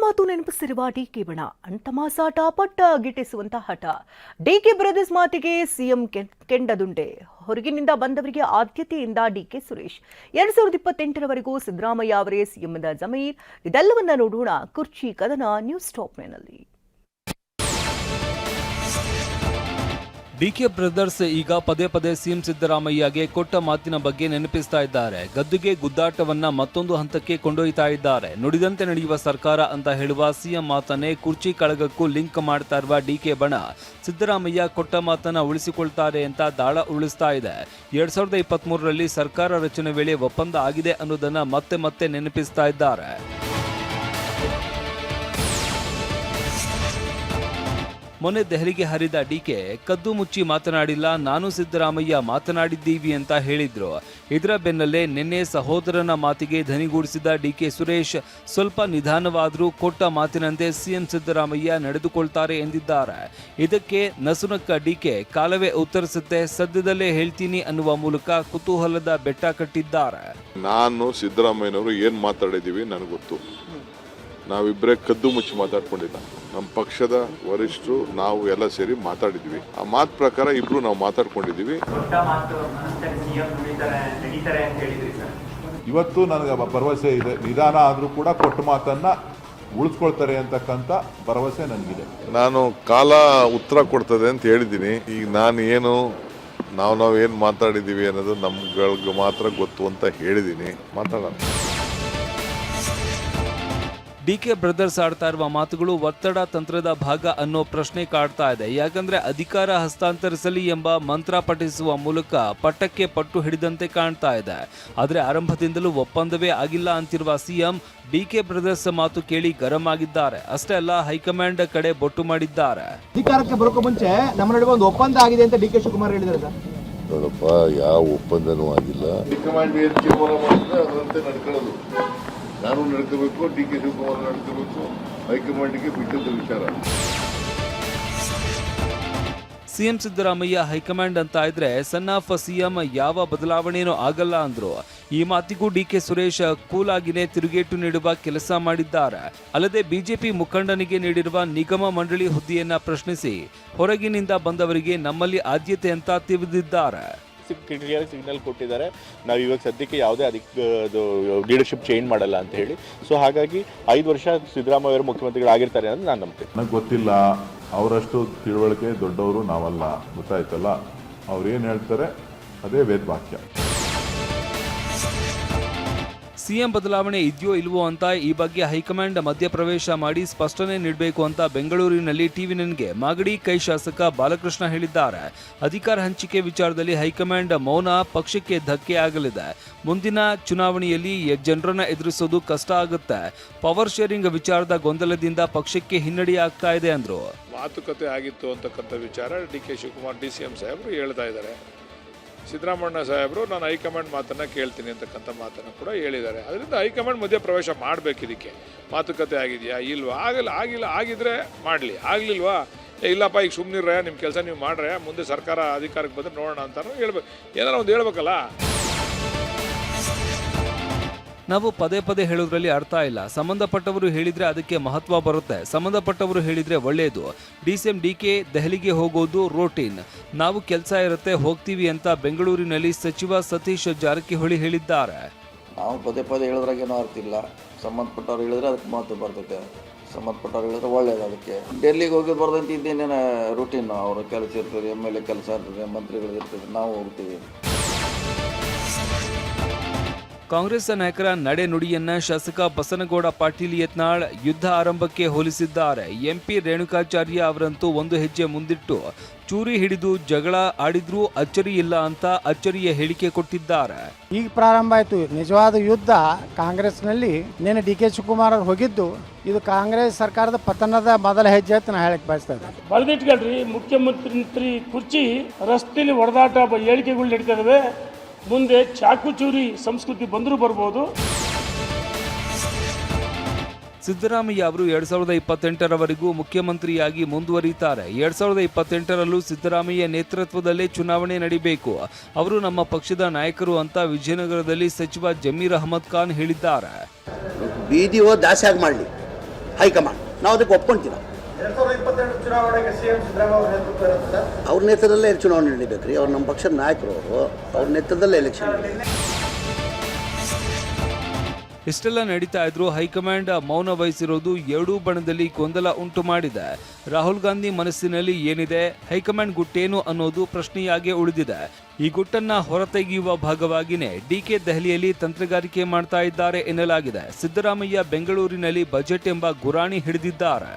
ಮಾತು ನೆನಪಿಸಿರುವ ಡಿಕೆ ಬಣ ಅಂತಮಾಸಾಟ ಪಟ್ಟ ಗಿಟ್ಟಿಸುವಂತ ಹಠ. ಡಿಕೆ ಬ್ರದರ್ಸ್ ಮಾತಿಗೆ ಸಿಎಂ ಕೆಂಡದುಂಡೆ. ಹೊರಗಿನಿಂದ ಬಂದವರಿಗೆ ಆದ್ಯತೆಯಿಂದ ಡಿಕೆ ಸುರೇಶ್. 2028ರವರೆಗೂ ಸಿದ್ದರಾಮಯ್ಯ ಅವರೇ ಸಿಎಂನ ಜಮೀರ್. ಇದೆಲ್ಲವನ್ನ ನೋಡೋಣ ಕುರ್ಚಿ ಕದನ ನ್ಯೂಸ್ ಟಾಪ್ನಲ್ಲಿ. ಡಿಕೆ ಬ್ರದರ್ಸ್ ಈಗ ಪದೇ ಪದೇ ಸಿಎಂ ಸಿದ್ದರಾಮಯ್ಯಗೆ ಕೊಟ್ಟ ಮಾತಿನ ಬಗ್ಗೆ ನೆನಪಿಸ್ತಾ ಇದ್ದಾರೆ. ಗದ್ದುಗೆ ಗುದ್ದಾಟವನ್ನ ಮತ್ತೊಂದು ಹಂತಕ್ಕೆ ಕೊಂಡೊಯ್ತಾ ಇದ್ದಾರೆ. ನುಡಿದಂತೆ ನಡೆಯುವ ಸರ್ಕಾರ ಅಂತ ಹೇಳುವ ಸಿಎಂ ಮಾತನ್ನೇ ಕುರ್ಚಿ ಕಳಗಕ್ಕೂ ಲಿಂಕ್ ಮಾಡ್ತಾ ಇರುವ ಡಿಕೆ ಬಣ ಸಿದ್ದರಾಮಯ್ಯ ಕೊಟ್ಟ ಮಾತನ್ನ ಉಳಿಸಿಕೊಳ್ತಾರೆ ಅಂತ ದಾಳ ಉಳಿಸ್ತಾ ಇದೆ. 2023ರಲ್ಲಿ ಸರ್ಕಾರ ರಚನೆ ವೇಳೆ ಒಪ್ಪಂದ ಆಗಿದೆ ಅನ್ನೋದನ್ನ ಮತ್ತೆ ಮತ್ತೆ ನೆನಪಿಸ್ತಾ ಇದ್ದಾರೆ. ಮೊನ್ನೆ ದೆಹಲಿಗೆ ಹರಿದ ಡಿಕೆ ಕದ್ದು ಮುಚ್ಚಿ ಮಾತನಾಡಿಲ್ಲ, ನಾನು ಸಿದ್ದರಾಮಯ್ಯ ಮಾತನಾಡಿದ್ದೀವಿ ಅಂತ ಹೇಳಿದ್ರು. ಇದರ ಬೆನ್ನಲ್ಲೇ ನಿನ್ನೆ ಸಹೋದರನ ಮಾತಿಗೆ ಧನಿಗೂಡಿಸಿದ ಡಿಕೆ ಸುರೇಶ್ ಸ್ವಲ್ಪ ನಿಧಾನವಾದರೂ ಕೊಟ್ಟ ಮಾತಿನಂತೆ ಸಿಎಂ ಸಿದ್ದರಾಮಯ್ಯ ನಡೆದುಕೊಳ್ತಾರೆ ಎಂದಿದ್ದಾರೆ. ಇದಕ್ಕೆ ನಸುನಕ್ಕ ಡಿಕೆ ಕಾಲವೇ ಉತ್ತರಿಸುತ್ತೆ, ಸದ್ಯದಲ್ಲೇ ಹೇಳ್ತೀನಿ ಅನ್ನುವ ಮೂಲಕ ಕುತೂಹಲದ ಬೆಟ್ಟ ಕಟ್ಟಿದ್ದಾರೆ. ನಾನು ಸಿದ್ದರಾಮಯ್ಯನವರು ಏನ್ ಮಾತಾಡಿದೀವಿ ನನಗೆ ಗೊತ್ತು. ನಾವಿಬ್ಬರೇ ಕದ್ದು ಮುಚ್ಚಿ ಮಾತಾಡ್ಕೊಂಡಿಲ್ಲ. ನಮ್ಮ ಪಕ್ಷದ ವರಿಷ್ಠರು ನಾವು ಎಲ್ಲ ಸೇರಿ ಮಾತಾಡಿದ್ವಿ. ಆ ಮಾತು ಪ್ರಕಾರ ಇಬ್ರು ನಾವು ಮಾತಾಡ್ಕೊಂಡಿದೀವಿ. ಇವತ್ತು ನನಗೆ ಭರವಸೆ ಇದೆ, ನಿಧಾನ ಆದರೂ ಕೂಡ ಕೊಟ್ಟ ಮಾತನ್ನ ಉಳಿಸ್ಕೊಳ್ತಾರೆ ಅಂತಕ್ಕಂಥ ಭರವಸೆ ನನಗಿದೆ. ನಾನು ಕಾಲ ಉತ್ತರ ಕೊಡ್ತದೆ ಅಂತ ಹೇಳಿದ್ದೀನಿ. ಈಗ ನಾನು ಏನು ನಾವು ಏನು ಮಾತಾಡಿದ್ದೀವಿ ಅನ್ನೋದು ನಮ್ಗಳಿಗೆ ಮಾತ್ರ ಗೊತ್ತು ಅಂತ ಹೇಳಿದ್ದೀನಿ. ಮಾತಾಡೋಣ. ಡಿಕೆ ಬ್ರದರ್ಸ್ ಆಡ್ತಾ ಇರುವ ಮಾತುಗಳು ಒತ್ತಡ ತಂತ್ರದ ಭಾಗ ಅನ್ನೋ ಪ್ರಶ್ನೆ ಕಾಡ್ತಾ ಇದೆ. ಯಾಕಂದ್ರೆ ಅಧಿಕಾರ ಹಸ್ತಾಂತರಿಸಲಿ ಎಂಬ ಮಂತ್ರ ಪಠಿಸುವ ಮೂಲಕ ಪಟ್ಟಕ್ಕೆ ಪಟ್ಟು ಹಿಡಿದಂತೆ ಕಾಣ್ತಾ ಇದೆ. ಆದರೆ ಆರಂಭದಿಂದಲೂ ಒಪ್ಪಂದವೇ ಆಗಿಲ್ಲ ಅಂತಿರುವ ಸಿಎಂ ಡಿಕೆ ಬ್ರದರ್ಸ್ ಮಾತು ಕೇಳಿ ಗರಂ ಆಗಿದ್ದಾರೆ. ಅಷ್ಟೇ ಅಲ್ಲ, ಹೈಕಮಾಂಡ್ ಕಡೆ ಬೊಟ್ಟು ಮಾಡಿದ್ದಾರೆ. ಅಧಿಕಾರಕ್ಕೆ ಬರೋಕೆ ಮುಂಚೆ ನಮ್ಮ ನಡುವೆ ಒಂದು ಒಪ್ಪಂದ ಆಗಿದೆ ಅಂತ ಡಿ ಕೆ ಶಿವಕುಮಾರ್ ಹೇಳಿದ್ದಾರೆ. ನೋಡಪ್ಪ, ಯಾವ ಒಪ್ಪಂದನೂ ಆಗಿಲ್ಲ. ಹೈಕಮಾಂಡ್ ಏನು ತೀರ್ಮಾನ ಮಾಡಿದ್ರೆ ಅದರಂತೆ ನಡ್ಕೊಳ್ಳೋದು. ನಾನು ನಡ್ಕೋಬೇಕು, ಡಿ ಕೆ ಶಿವಕುಮಾರ್ ನಡ್ಕೋಬೇಕು, ಹೈಕಮಾಂಡ್ಗೆ ಬಿಟ್ಟದ್ದು ವಿಚಾರ. ಸಿಎಂ ಸಿದ್ದರಾಮಯ್ಯ ಹೈಕಮಾಂಡ್ ಅಂತ ಇದ್ರೆ ಸನ್ ಆಫ್ ಸಿಎಂ ಯಾವ ಬದಲಾವಣೆಯೂ ಆಗಲ್ಲ ಅಂದ್ರು. ಈ ಮಾತಿಗೂ ಡಿಕೆ ಸುರೇಶ್ ಕೂಲ್ ಆಗಿನೇ ತಿರುಗೇಟು ನೀಡುವ ಕೆಲಸ ಮಾಡಿದ್ದಾರೆ. ಅಲ್ಲದೆ ಬಿಜೆಪಿ ಮುಖಂಡನಿಗೆ ನೀಡಿರುವ ನಿಗಮ ಮಂಡಳಿ ಹುದ್ದೆಯನ್ನ ಪ್ರಶ್ನಿಸಿ ಹೊರಗಿನಿಂದ ಬಂದವರಿಗೆ ನಮ್ಮಲ್ಲಿ ಆದ್ಯತೆ ಅಂತ ತಿಳಿದಿದ್ದಾರೆ. ಕ್ಲಿಯರ್ ಸಿಗ್ನಲ್ ಕೊಟ್ಟಿದ್ದಾರೆ, ನಾವು ಇವಾಗ ಸದ್ಯಕ್ಕೆ ಯಾವುದೇ ಲೀಡರ್ಶಿಪ್ ಚೇಂಜ್ ಮಾಡಲ್ಲ ಅಂತ ಹೇಳಿ. ಸೊ ಹಾಗಾಗಿ 5 ವರ್ಷ ಸಿದ್ದರಾಮಯ್ಯ ಅವರು ಮುಖ್ಯಮಂತ್ರಿಗಳಾಗಿರ್ತಾರೆ ಅಂತ ನಾನು ನಂಬ್ತೀನಿ. ನನಗೆ ಗೊತ್ತಿಲ್ಲ, ಅವರಷ್ಟು ತಿಳುವಳಿಕೆ ದೊಡ್ಡವರು ನಾವಲ್ಲ, ಗೊತ್ತಾಯ್ತಲ್ಲ. ಅವ್ರು ಏನು ಹೇಳ್ತಾರೆ ಅದೇ ವೇದವಾಕ್ಯ. ಸಿಎಂ ಬದಲಾವಣೆ ಇದೆಯೋ ಇಲ್ವೋ ಅಂತ ಈ ಬಗ್ಗೆ ಹೈಕಮಾಂಡ್ ಮಧ್ಯಪ್ರವೇಶ ಮಾಡಿ ಸ್ಪಷ್ಟನೆ ನೀಡಬೇಕು ಅಂತ ಬೆಂಗಳೂರಿನಲ್ಲಿ ಟಿವಿ9ಗೆ ಮಾಗಡಿ ಕೈ ಶಾಸಕ ಬಾಲಕೃಷ್ಣ ಹೇಳಿದ್ದಾರೆ. ಅಧಿಕಾರ ಹಂಚಿಕೆ ವಿಚಾರದಲ್ಲಿ ಹೈಕಮಾಂಡ್ ಮೌನ ಪಕ್ಷಕ್ಕೆ ಧಕ್ಕೆ ಆಗಲಿದೆ. ಮುಂದಿನ ಚುನಾವಣೆಯಲ್ಲಿ ಜನರನ್ನ ಎದುರಿಸೋದು ಕಷ್ಟ ಆಗುತ್ತೆ. ಪವರ್ ಶೇರಿಂಗ್ ವಿಚಾರದ ಗೊಂದಲದಿಂದ ಪಕ್ಷಕ್ಕೆ ಹಿನ್ನಡೆ ಆಗ್ತಾ ಇದೆ ಅಂದ್ರು. ಮಾತುಕತೆ ಆಗಿತ್ತು ಅಂತಕ್ಕಂಥ ವಿಚಾರ ಡಿ ಕೆ ಶಿವಕುಮಾರ್ ಡಿ.ಸಿ.ಎಂ ಸಾಹೇಬರು ಹೇಳ್ತಾ ಇದ್ದಾರೆ. ಸಿದ್ದರಾಮಣ್ಣ ಸಾಹೇಬರು ನಾನು ಹೈಕಮಾಂಡ್ ಮಾತನ್ನು ಕೇಳ್ತೀನಿ ಅಂತಕ್ಕಂಥ ಮಾತನ್ನು ಕೂಡ ಹೇಳಿದ್ದಾರೆ. ಅದರಿಂದ ಹೈಕಮಾಂಡ್ ಮಧ್ಯ ಪ್ರವೇಶ ಮಾಡಬೇಕು. ಇದಕ್ಕೆ ಮಾತುಕತೆ ಆಗಿದೆಯಾ ಇಲ್ವಾ? ಆಗಿದ್ರೆ ಮಾಡಲಿ. ಆಗಲಿಲ್ವಾ ಇಲ್ಲಪ್ಪ ಈಗ ಸುಮ್ಮನಿರ್ರೆ, ನಿಮ್ಮ ಕೆಲಸ ನೀವು ಮಾಡ್ರೆ, ಮುಂದೆ ಸರ್ಕಾರ ಅಧಿಕಾರಕ್ಕೆ ಬಂದರೆ ನೋಡೋಣ ಅಂತಾನು ಹೇಳ್ಬೇಕು. ಏನಾರ ಒಂದು ಹೇಳ್ಬೇಕಲ್ಲ. ನಾವು ಪದೇ ಪದೇ ಹೇಳೋದ್ರಲ್ಲಿ ಅರ್ಥ ಇಲ್ಲ. ಸಂಬಂಧಪಟ್ಟವರು ಹೇಳಿದ್ರೆ ಅದಕ್ಕೆ ಮಹತ್ವ ಬರುತ್ತೆ. ಸಂಬಂಧಪಟ್ಟವರು ಹೇಳಿದ್ರೆ ಒಳ್ಳೆಯದು. ಡಿ.ಸಿ.ಎಂ ಡಿಕೆ ದೆಹಲಿಗೆ ಹೋಗೋದು ರೋಟೀನ್. ನಾವು ಕೆಲಸ ಇರುತ್ತೆ, ಹೋಗ್ತೀವಿ ಅಂತ ಬೆಂಗಳೂರಿನಲ್ಲಿ ಸಚಿವ ಸತೀಶ್ ಜಾರಕಿಹೊಳಿ ಹೇಳಿದ್ದಾರೆ. ನಾವು ಪದೇ ಪದೇ ಹೇಳಿದ್ರಾಗ ಏನೋ ಅರ್ಥ ಇಲ್ಲ. ಸಂಬಂಧಪಟ್ಟವ್ರು ಹೇಳಿದ್ರೆ ಅದಕ್ಕೆ ಮಹತ್ವ ಬರ್ತೈತೆ. ಸಂಬಂಧಪಟ್ಟವ್ರು ಹೇಳಿದ್ರೆ ಒಳ್ಳೇದು. ಅದಕ್ಕೆ ಡೆಲ್ಲಿಗೆ ಹೋಗಿ ಬರ್ದಂತ ಇದ್ದೇನೇನು ರೂಟೀನ್. ಅವ್ರ ಕೆಲಸ ಇರ್ತದೆ, ಎಮ್.ಎಲ್.ಎ ಕೆಲಸ ಇರ್ತದೆ, ಮಂತ್ರಿಗಳು ಇರ್ತದೆ, ನಾವು ಹೋಗ್ತೀವಿ. ಕಾಂಗ್ರೆಸ್ ನಾಯಕರ ನಡೆ ನುಡಿಯನ್ನ ಶಾಸಕ ಬಸನಗೌಡ ಪಾಟೀಲ್ ಯತ್ನಾಳ್ ಯುದ್ಧ ಆರಂಭಕ್ಕೆ ಹೋಲಿಸಿದ್ದಾರೆ. ಎಂಪಿ ರೇಣುಕಾಚಾರ್ಯ ಅವರಂತೂ ಒಂದು ಹೆಜ್ಜೆ ಮುಂದಿಟ್ಟು ಚೂರಿ ಹಿಡಿದು ಜಗಳ ಆಡಿದ್ರೂ ಅಚ್ಚರಿ ಇಲ್ಲ ಅಂತ ಅಚ್ಚರಿಯ ಹೇಳಿಕೆ ಕೊಟ್ಟಿದ್ದಾರೆ. ಈಗ ಪ್ರಾರಂಭ ಆಯಿತು ನಿಜವಾದ ಯುದ್ಧ ಕಾಂಗ್ರೆಸ್ನಲ್ಲಿ. ನಿನ್ನೆ ಡಿ ಕೆ ಶಿವಕುಮಾರ್ ಅವರು ಹೋಗಿದ್ದು ಇದು ಕಾಂಗ್ರೆಸ್ ಸರ್ಕಾರದ ಪತನದ ಮೊದಲ ಹೆಜ್ಜೆ ಅಂತ ನಾ ಹೇಳಕ್ ಬಯಸ್ತಾ ಇದ್ದೆ. ಬರೆದಿಟ್ಕೊಳ್ರಿ, ಮುಖ್ಯಮಂತ್ರಿ ಕುರ್ಚಿ ರಸ್ತೆಯಲ್ಲಿ ಹೊಡೆದಾಟ ಹೇಳಿಕೆಗಳು ನಡೀತಾ ಇದಾವೆ. ಮುಂದೆ ಚಾಕು ಚೂರಿ ಸಂಸ್ಕೃತಿ ಬಂದರೂ ಬರ್ಬೋದು. ಸಿದ್ದರಾಮಯ್ಯ ಅವರು 2028ರವರೆಗೂ ಮುಖ್ಯಮಂತ್ರಿಯಾಗಿ ಮುಂದುವರಿತಾರೆ. 2028ರಲ್ಲೂ ಸಿದ್ದರಾಮಯ್ಯ ನೇತೃತ್ವದಲ್ಲೇ ಚುನಾವಣೆ ನಡೀಬೇಕು. ಅವರು ನಮ್ಮ ಪಕ್ಷದ ನಾಯಕರು ಅಂತ ವಿಜಯನಗರದಲ್ಲಿ ಸಚಿವ ಜಮೀರ್ ಅಹಮದ್ ಖಾನ್ ಹೇಳಿದ್ದಾರೆ. ಬೀದಿ ಜಾಸ್ತಿ ಮಾಡಲಿ, ಹೈಕಮಾಂಡ್. ನಾವು ಅದಕ್ಕೆ ಒಪ್ಕೊಂತೀವಿ. ಅವ್ರ ನೇತೃತ್ವದಲ್ಲೇ ಚುನಾವಣೆ ನಡೀಬೇಕು ರೀ. ಅವ್ರು ನಮ್ಮ ಪಕ್ಷದ ನಾಯಕರು, ಅವ್ರ ನೇತೃತ್ವದಲ್ಲೇ ಎಲೆಕ್ಷನ್. ಇಷ್ಟೆಲ್ಲ ನಡೀತಾ ಇದ್ರು ಹೈಕಮಾಂಡ್ ಮೌನ ವಹಿಸಿರೋದು ಎರಡೂ ಬಣದಲ್ಲಿ ಗೊಂದಲ ಉಂಟು ಮಾಡಿದೆ. ರಾಹುಲ್ ಗಾಂಧಿ ಮನಸ್ಸಿನಲ್ಲಿ ಏನಿದೆ, ಹೈಕಮಾಂಡ್ ಗುಟ್ಟೇನು ಅನ್ನೋದು ಪ್ರಶ್ನೆಯಾಗೇ ಉಳಿದಿದೆ. ಈ ಗುಟ್ಟನ್ನ ಹೊರತೆಗೆಯುವ ಭಾಗವಾಗಿಯೇ ಡಿಕೆ ದೆಹಲಿಯಲ್ಲಿ ತಂತ್ರಗಾರಿಕೆ ಮಾಡ್ತಾ ಇದ್ದಾರೆ ಎನ್ನಲಾಗಿದೆ. ಸಿದ್ದರಾಮಯ್ಯ ಬೆಂಗಳೂರಿನಲ್ಲಿ ಬಜೆಟ್ ಎಂಬ ಗುರಾಣಿ ಹಿಡಿದಿದ್ದಾರೆ.